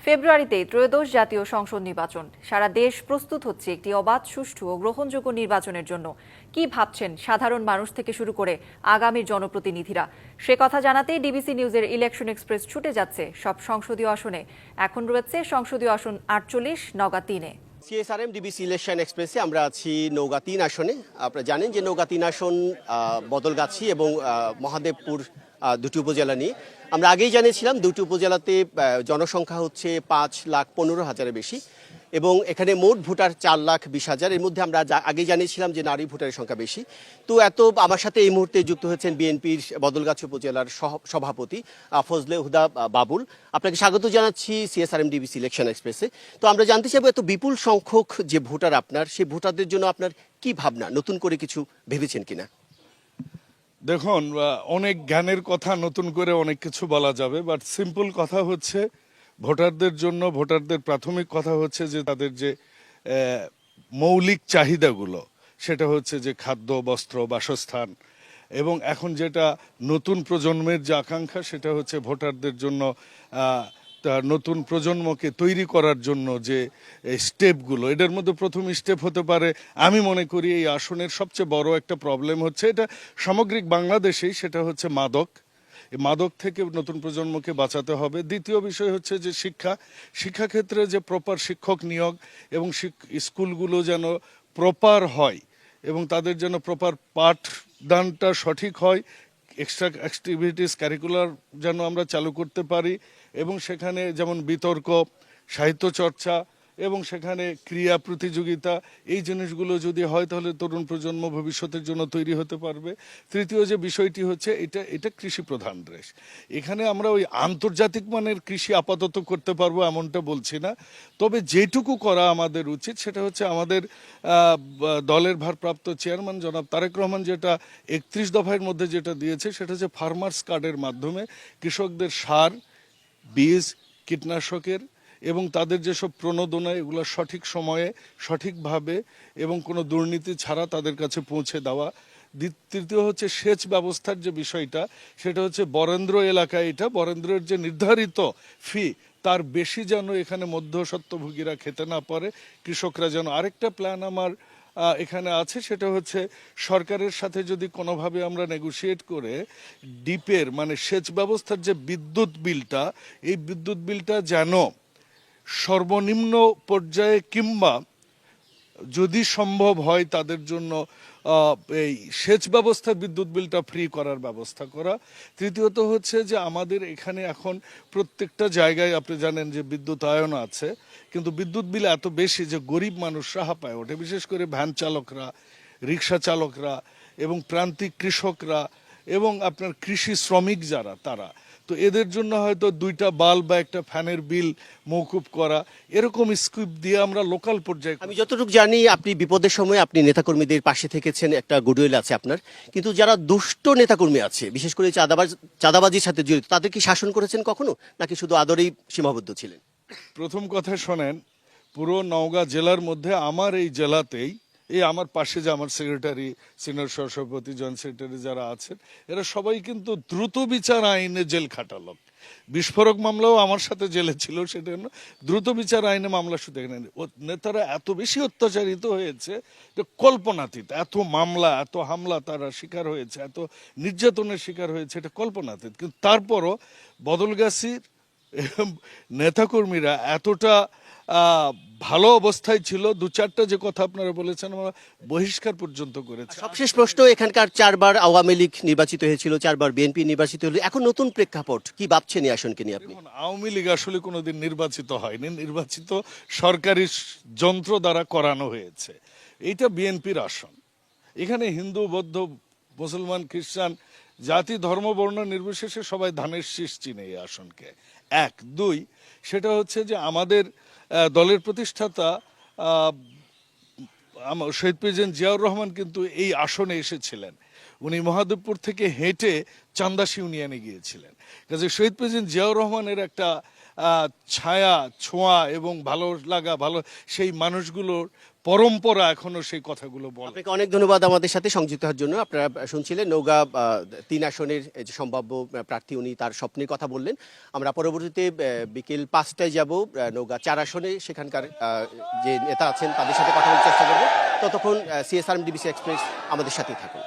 ফেব্রুয়ারিতে ত্রয়োদশ জাতীয় সংসদ নির্বাচন। সারা দেশ প্রস্তুত হচ্ছে একটি অবাধ, সুষ্ঠু ও গ্রহণযোগ্য নির্বাচনের জন্য। কি ভাবছেন সাধারণ মানুষ থেকে শুরু করে আগামীর জনপ্রতিনিধিরা? সে কথা জানাতেই ডিবিসি নিউজের ইলেকশন এক্সপ্রেস ছুটে যাচ্ছে সব সংসদীয় আসনে। এখন রয়েছে সংসদীয় আসন 48, নওগাঁ 3-এ। সিএসআরএম ডিবিসি ইলেকশন এক্সপ্রেসে আমরা আছি নওগাঁ 3 আসনে। আপনারা জানেন যে নওগাঁ 3 আসন বদলগাছি এবং মহাদেবপুর দুটি উপজেলা নিয়ে। আমরা আগেই জানিয়েছিলাম দুটি উপজেলাতে জনসংখ্যা হচ্ছে 5,15,000-এর বেশি এবং এখানে মোট ভোটার 4,20,000। এর মধ্যে আমরা আগেই জানিয়েছিলাম যে নারী ভোটারের সংখ্যা বেশি। তো আমার সাথে এই মুহূর্তে যুক্ত হয়েছেন বিএনপির বদলগাছি উপজেলার সভাপতি ফজলে হুদা বাবুল। আপনাকে স্বাগত জানাচ্ছি সিএসআরএম ডিবিসি ইলেকশন এক্সপ্রেসে। তো আমরা জানতে চাইবো, এত বিপুল সংখ্যক যে ভোটার আপনার, সেই ভোটারদের জন্য আপনার কি ভাবনা, নতুন করে কিছু ভেবেছেন কিনা? দেখুন, অনেক জ্ঞানের কথা, নতুন করে অনেক কিছু বলা যাবে, বাট সিম্পল কথা হচ্ছে ভোটারদের জন্য, ভোটারদের প্রাথমিক কথা হচ্ছে যে তাদের যে মৌলিক চাহিদাগুলো, সেটা হচ্ছে যে খাদ্য, বস্ত্র, বাসস্থান, এবং এখন যেটা নতুন প্রজন্মের যে আকাঙ্ক্ষা, সেটা হচ্ছে ভোটারদের জন্য নতুন প্রজন্মকে তৈরি করার জন্য যে স্টেপগুলো, এটার মধ্যে প্রথম স্টেপ হতে পারে, আমি মনে করি এই আসনের সবচেয়ে বড় একটা প্রবলেম হচ্ছে, এটা সামগ্রিক বাংলাদেশেই, সেটা হচ্ছে মাদক। এই মাদক থেকে নতুন প্রজন্মকে বাঁচাতে হবে। দ্বিতীয় বিষয় হচ্ছে যে শিক্ষাক্ষেত্রে যে প্রপার শিক্ষক নিয়োগ এবং স্কুলগুলো যেন প্রপার হয় এবং তাদের যেন প্রপার পাঠদানটা সঠিক হয়, এক্সট্রা অ্যাক্টিভিটিস কারিকুলার যেন আমরা চালু করতে পারি, এবং সেখানে যেমন বিতর্ক, সাহিত্য চর্চা এবং সেখানে ক্রীড়া প্রতিযোগিতা, এই জিনিসগুলো যদি হয় তাহলে তরুণ প্রজন্ম ভবিষ্যতের জন্য তৈরি হতে পারবে। তৃতীয় যে বিষয়টি হচ্ছে, এটা কৃষি প্রধান দেশ। এখানে আমরা ওই আন্তর্জাতিক মানের কৃষি আপাতত করতে পারবো এমনটা বলছি না, তবে যেটুকু করা আমাদের উচিত সেটা হচ্ছে আমাদের দলের ভারপ্রাপ্ত চেয়ারম্যান জনাব তারেক রহমান যেটা 31 দফার মধ্যে যেটা দিয়েছে, সেটা হচ্ছে ফার্মার্স কার্ডের মাধ্যমে কৃষকদের সার, বীজ, কীটনাশকের এবং তাদের যেসব প্রণোদনা, এগুলো সঠিক সময়ে, সঠিকভাবে এবং কোনো দুর্নীতি ছাড়া তাদের কাছে পৌঁছে দেওয়া। তৃতীয় হচ্ছে সেচ ব্যবস্থার যে বিষয়টা, সেটা হচ্ছে বরেন্দ্র এলাকায়, এটা বরেন্দ্রের যে নির্ধারিত ফি, তার বেশি যেন এখানে মধ্যস্বত্বভোগীরা খেতে না পারে, কৃষকরা যেন। আরেকটা প্ল্যান আমার এখানে আছে, সেটা হচ্ছে সরকারের সাথে যদি কোনোভাবে আমরা নেগোশিয়েট করে ডিপের মানে সেচ ব্যবস্থার যে বিদ্যুৎ বিলটা, এই বিদ্যুৎ বিলটা যেন সর্বনিম্ন পর্যায়ে কিংবা যদি সম্ভব হয় তাদের জন্য এই সেচ ব্যবস্থার বিদ্যুৎ বিলটা ফ্রি করার ব্যবস্থা করা। তৃতীয়ত হচ্ছে যে আমাদের এখানে এখন প্রত্যেকটা জায়গায় আপনি জানেন যে বিদ্যুতায়ন আছে, কিন্তু বিদ্যুৎ বিল এত বেশি যে গরিব মানুষরা হাঁপায় ওঠে, বিশেষ করে ভ্যান চালকরা, রিক্সা চালকরা এবং প্রান্তিক কৃষকরা এবং আপনার কৃষি শ্রমিক যারা, তারা তো এদের জন্য হয়তো 2টা বাল্ব বা একটা ফ্যানের বিল মৌকুব করা, এরকম স্কিপ দিয়ে আমরা লোকাল পর্যায়ে। আমি যতটুকু জানি আপনি বিপদের সময় আপনি নেতাকর্মীদের পাশে থেকেছেন, একটা গুডউইল আছে আপনার, কিন্তু যারা দুষ্ট নেতাকর্মী আছে, বিশেষ করে চাঁদাবাজির সাথে জড়িত, তাদের কি শাসন করেছেন কখনো, নাকি শুধু আদরেই সীমাবদ্ধ ছিলেন? প্রথম কথা শোনেন, পুরো নওগাঁ জেলার মধ্যে আমার এই জেলাতেই, এই আমার পাশে যে আমার সেক্রেটারি, সিনিয়র সহসভাপতি, জয়েন্ট সেক্রেটারি যারা আছেন, এরা সবাই কিন্তু দ্রুত বিচার আইনে জেল খাটালো। বিস্ফোরক মামলাও আমার সাথে জেলে ছিল, সেটা দ্রুত বিচার আইনে মামলা। শুধু এখানে নেতারা এত বেশি অত্যাচারিত হয়েছে যে কল্পনাতীত, এত মামলা, এত হামলা তারা শিকার হয়েছে, এত নির্যাতনের শিকার হয়েছে, এটা কল্পনাতীত। কিন্তু তারপরও বদলগাছির নেতাকর্মীরা এতটা ভালো অবস্থায় ছিল, 2-4টা যে কথা আপনারা বলেছেন, আমরা বহিষ্কার পর্যন্ত করেছে। সবশেষ প্রশ্ন, এখানকার 4বার আওয়ামী লীগ নির্বাচিত হয়েছিল, 4বার বিএনপি নির্বাচিত হলো, এখন নতুন প্রেক্ষাপট, কি ভাবছেন এই আসনকে নিয়ে আপনি? আওয়ামী লীগ আসলে কোনোদিন নির্বাচিত হয়নি, নির্বাচিত সরকারি যন্ত্র দ্বারা করানো হয়েছে। এইটা বিএনপির আসন। এখানে হিন্দু, বৌদ্ধ, মুসলমান, খ্রিস্টান, জাতি, ধর্ম, বর্ণ নির্বিশেষে সবাই ধানের শীষ চিনে এই আসনকে। 1, 2, সেটা হচ্ছে যে আমাদের দলের প্রতিষ্ঠাতা শহীদ প্রেসিডেন্ট জিয়াউর রহমান কিন্তু এই আসনে এসেছিলেন। উনি মহাদেবপুর থেকে হেঁটে চান্দাসি ইউনিয়নে গিয়েছিলেন। কাজে শহীদ প্রেসিডেন্ট জিয়াউর রহমানের একটা ছায়া ছোঁয়া এবং ভালো লাগা ভালো সেই মানুষগুলোর পরম্পরা এখনো সেই কথাগুলো বলে। আপনাকে অনেক ধন্যবাদ আমাদের সাথে সংযুক্ত হওয়ার জন্য। আপনারা শুনছিলেন নওগাঁ ৩ আসনের যে সম্ভাব্য প্রার্থী, উনি তার স্বপ্নের কথা বললেন। আমরা পরবর্তীতে বিকেল ৫টায় যাব নওগাঁ ৪ আসনে, সেখানকার যে নেতা আছেন তাদের সাথে কথা বলার চেষ্টা করব। ততক্ষণ CSR ডিবিসি এক্সপ্রেস আমাদের সাথেই থাকুন।